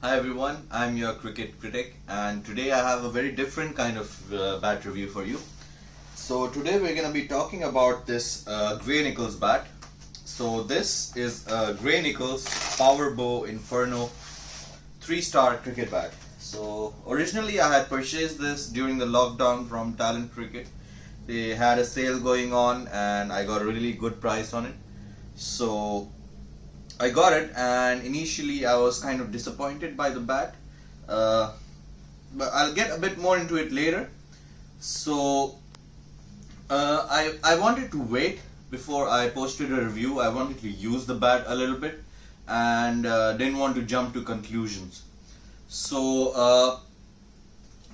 Hi everyone, I'm your critic, and today I have a very different kind of bat review for you. So today we're going to be talking about this Gray Nicolls bat. So this is a Gray Nicolls Powerbow Inferno 3-star cricket bat. So originally I had purchased this during the lockdown from Talent Cricket. They had a sale going on and I got a really good price on it. So I got it, and initially I was kind of disappointed by the bat, but I'll get a bit more into it later. So I wanted to wait before I posted a review. I wanted to use the bat a little bit and didn't want to jump to conclusions. So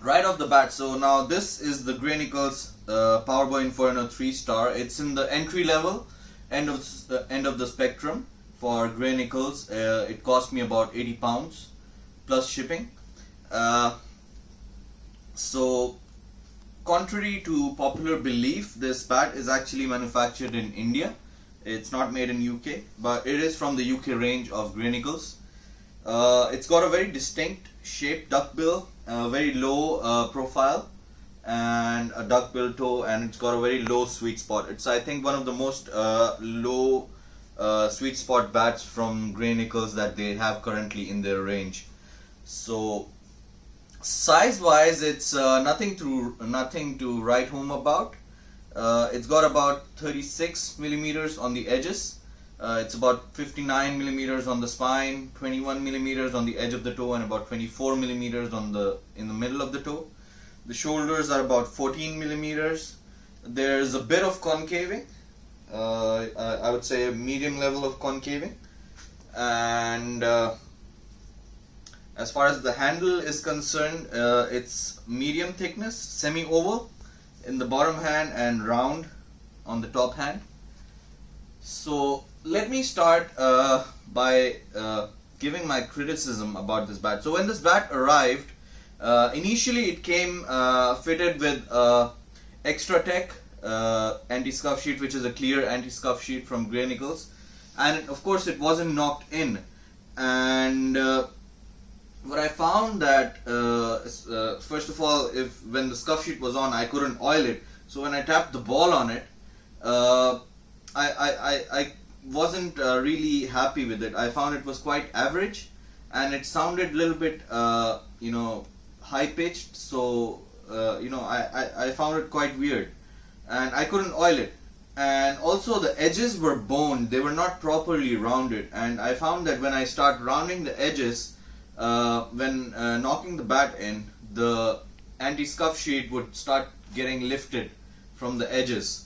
right off the bat, so now this is the Gray Nicolls Powerbow Inferno 3-star. It's in the entry level end of the spectrum. For Gray Nicolls, it cost me about £80 plus shipping. So contrary to popular belief, this bat is actually manufactured in India. It's not made in UK, but it is from the UK range of Gray Nicolls. It's got a very distinct shaped duckbill, very low profile, and a duckbill toe, and it's got a very low sweet spot. It's, I think, one of the most low sweet spot bats from Gray Nicolls that they have currently in their range. So size wise, it's nothing to write home about. It's got about 36 millimeters on the edges. It's about 59 millimeters on the spine, 21 millimeters on the edge of the toe, and about 24 millimeters in the middle of the toe. The shoulders are about 14 millimeters. There's a bit of concaving. I would say a medium level of concaving, and as far as the handle is concerned, it's medium thickness, semi-oval in the bottom hand and round on the top hand. So let me start by giving my criticism about this bat. So when this bat arrived, initially it came fitted with Extra Tech anti-scuff sheet, which is a clear anti-scuff sheet from Gray Nicolls, and of course it wasn't knocked in. And what I found that first of all, when the scuff sheet was on, I couldn't oil it. So when I tapped the ball on it, I wasn't really happy with it. I found it was quite average, and it sounded a little bit high pitched. So I found it quite weird, and I couldn't oil it. And also the edges were boned, they were not properly rounded, and I found that when I start rounding the edges, when knocking the bat in, the anti-scuff sheet would start getting lifted from the edges.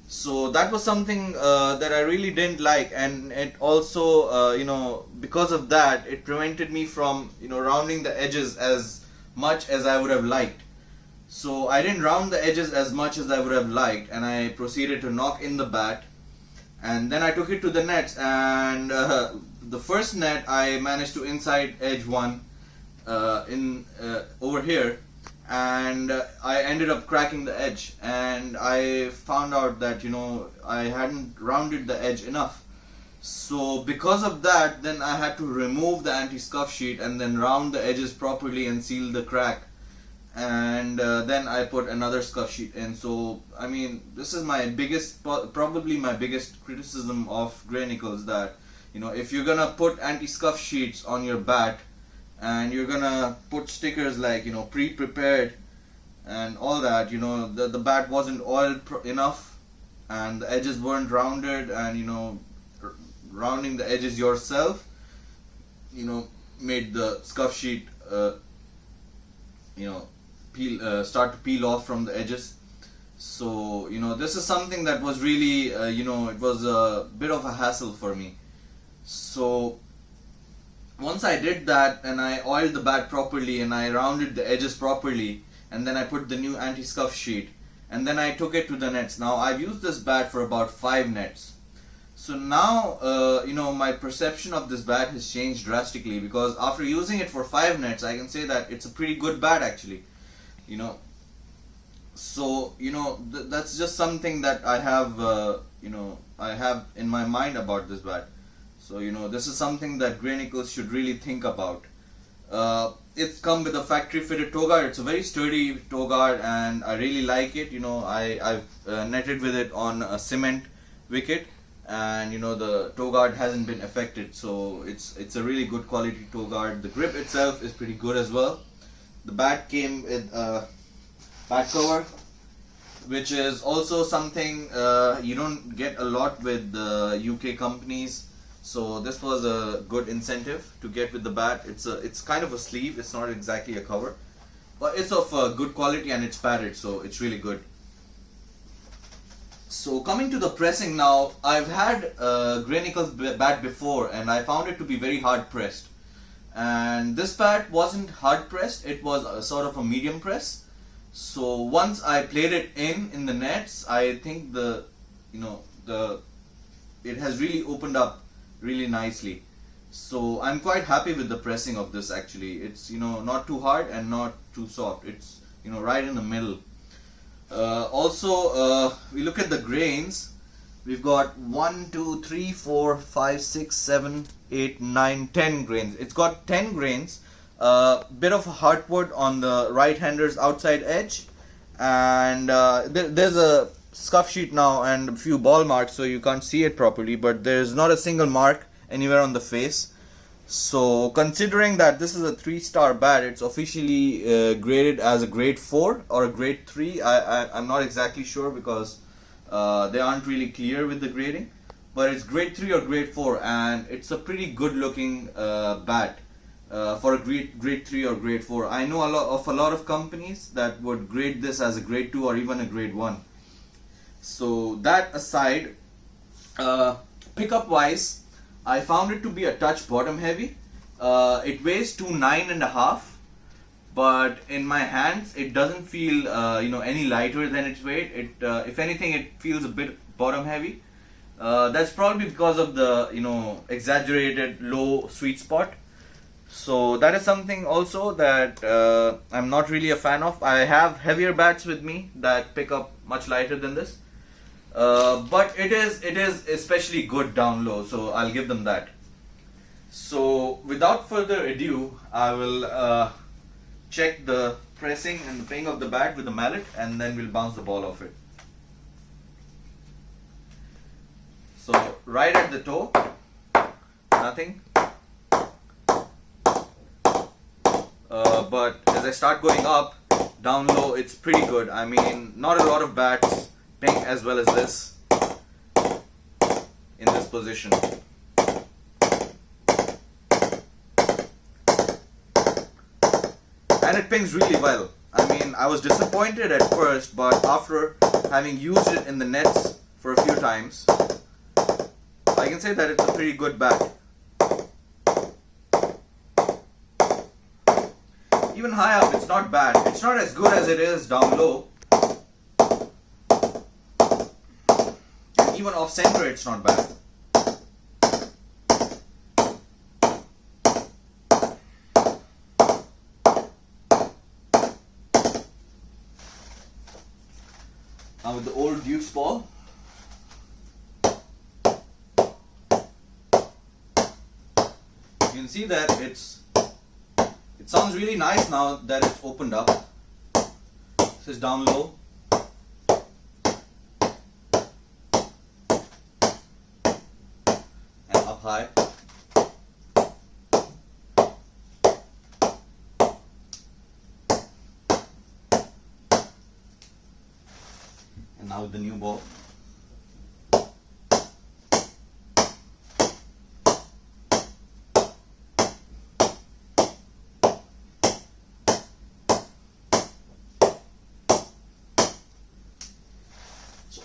So that was something that I really didn't like, and it also because of that, it prevented me from rounding the edges as much as I would have liked. So I didn't round the edges as much as I would have liked, and I proceeded to knock in the bat, and then I took it to the nets, and the first net I managed to inside edge one over here, and I ended up cracking the edge, and I found out that I hadn't rounded the edge enough. So because of that, then I had to remove the anti-scuff sheet and then round the edges properly and seal the crack, and then I put another scuff sheet in. So I mean, this is my probably my biggest criticism of Gray Nicolls, that if you're gonna put anti-scuff sheets on your bat, and you're gonna put stickers like pre-prepared and all that, the bat wasn't oiled enough, and the edges weren't rounded, and rounding the edges yourself made the scuff sheet start to peel off from the edges. So this is something that was really it was a bit of a hassle for me. So once I did that, and I oiled the bat properly, and I rounded the edges properly, and then I put the new anti-scuff sheet, and then I took it to the nets. Now I've used this bat for about 5 nets. So now my perception of this bat has changed drastically, because after using it for 5 nets, I can say that it's a pretty good bat actually. So that's just something that I have I have in my mind about this bat. So this is something that Gray Nicolls should really think about. It's come with a factory fitted toe guard. It's a very sturdy toe guard and I really like it. You know, I've netted with it on a cement wicket, and you know the toe guard hasn't been affected, so it's a really good quality toe guard. The grip itself is pretty good as well. The bat came with a bat cover, which is also something you don't get a lot with the UK companies. So this was a good incentive to get with the bat. It's kind of a sleeve. It's not exactly a cover, but it's of good quality and it's padded, so it's really good. So coming to the pressing now, I've had Gray Nicolls bat before and I found it to be very hard pressed. And this bat wasn't hard pressed. It was a sort of a medium press. So once I played it in the nets, I think it has really opened up really nicely. So I'm quite happy with the pressing of this actually. It's not too hard and not too soft. It's right in the middle. Also, we look at the grains. We've got 1, 2, 3, 4, 5, 6, 7, 8, 9, 10 grains. It's got 10 grains. Bit of hardwood on the right-hander's outside edge, and there's a scuff sheet now and a few ball marks, so you can't see it properly, but there's not a single mark anywhere on the face. So considering that this is a 3-star bat, it's officially graded as a grade 4 or a grade 3. I'm not exactly sure because they aren't really clear with the grading, but it's grade 3 or grade 4, and it's a pretty good looking bat for a grade 3 or grade 4. I know a lot of companies that would grade this as a grade 2 or even a grade 1. So that aside, pickup wise, I found it to be a touch bottom heavy. It weighs to 9.5, but in my hands it doesn't feel any lighter than its weight. If anything, it feels a bit bottom heavy. That's probably because of the exaggerated low sweet spot. So that is something also that I'm not really a fan of. I have heavier bats with me that pick up much lighter than this. But it is especially good down low, so I'll give them that. So without further ado, I will check the pressing and the ping of the bat with the mallet, and then we'll bounce the ball off it. So right at the toe, nothing. But as I start going up, down low, it's pretty good. I mean, not a lot of bats ping as well as this in this position. And it pings really well. I mean, I was disappointed at first, but after having used it in the nets for a few times, I can say that it's a pretty good bat. Even high up, it's not bad. It's not as good as it is down low. And even off center, it's not bad. Now with the old Duke's ball, you can see that it sounds really nice now that it's opened up. This is down low. And up high. And now with the new ball.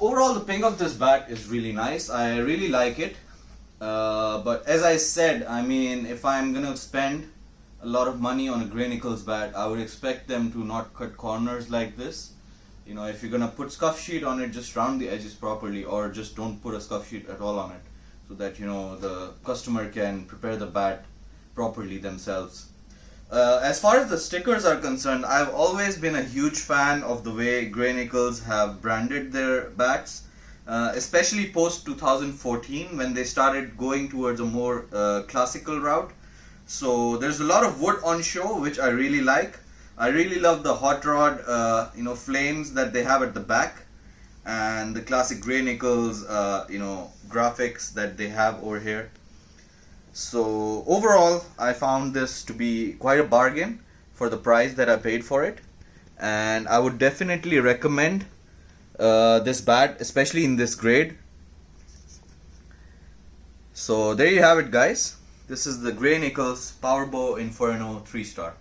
Overall, the ping of this bat is really nice. I really like it. But as I said, I mean, if I'm gonna spend a lot of money on a Gray Nicolls bat, I would expect them to not cut corners like this. You know, if you're gonna put scuff sheet on it, just round the edges properly, or just don't put a scuff sheet at all on it, so that the customer can prepare the bat properly themselves. As far as the stickers are concerned, I've always been a huge fan of the way Gray Nicolls have branded their bats, especially post 2014 when they started going towards a more classical route. So there's a lot of wood on show, which I really like. I really love the hot rod, flames that they have at the back, and the classic Gray Nicolls, graphics that they have over here. So overall, I found this to be quite a bargain for the price that I paid for it, and I would definitely recommend this bat, especially in this grade. So there you have it, guys. This is the Gray Nicolls Powerbow Inferno 3-star.